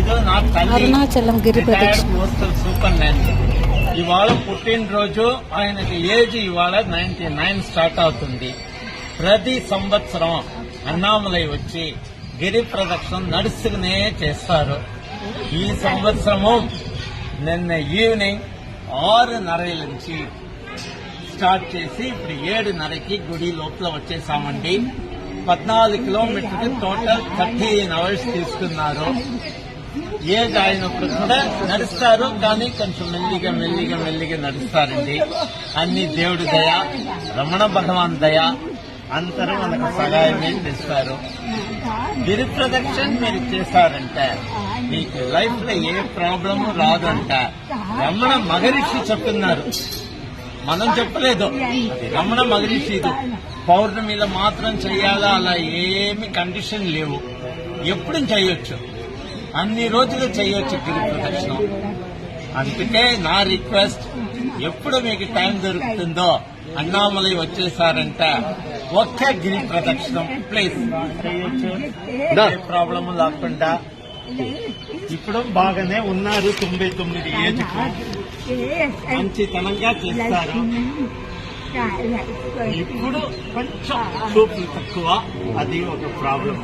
ఇది నా తల్లి అరుణాచలం గిరి ప్రదక్షిణ పోస్టల్ సూపరింటెండెంట్. ఇవాళ పుట్టినరోజు, ఆయనకి ఏజ్ ఇవాళ 99 స్టార్ట్ అవుతుంది. ప్రతి సంవత్సరం అన్నామలై వచ్చి గిరి ప్రదక్షిణ నడుస్తూనే చేస్తారు. ఈ సంవత్సరము నిన్న ఈవినింగ్ 6:30 నుంచి స్టార్ట్ చేసి ఇప్పుడు 7:30కి గుడి లోపల వచ్చేసామండి. 14 కిలోమీటర్కి టోటల్ 13 అవర్స్ తీసుకున్నారు. ఏజ్ అయినప్పుడు కూడా నడుస్తారు, కానీ కొంచెం మెల్లిగా నడుస్తారండి. అన్ని దేవుడి దయ, రమణ భగవాన్ దయ, అందరూ మనకు సహాయమే చేస్తారు. గిరి ప్రదక్షిణ మీరు చేశారంటే మీకు లైఫ్ లో ఏ ప్రాబ్లము రాదంట రమణ మహర్షి చెప్తున్నారు. మనం చెప్పలేదు, అది రమణ మహర్షి. ఇది పౌర్ణమిలో మాత్రం చేయాలా, అలా ఏమి కండిషన్ లేవు, ఎప్పుడు చేయొచ్చు, అన్ని రోజులు చేయొచ్చు గిరి ప్రదక్షిణ. అందుకే నా రిక్వెస్ట్, ఎప్పుడు మీకు టైం దొరుకుతుందో అన్నామలై వచ్చేసారంటే ఒక్క గిరి ప్రదక్షిణం ప్లీజ్ చేయొచ్చు, ఏ ప్రాబ్లము లేకుండా. ఇప్పుడు బాగానే ఉన్నారు, 99 ఏజ్కి మంచితనంగా చేస్తారు. ఇప్పుడు కొంచెం చూపులు తక్కువ, అది ఒక ప్రాబ్లం.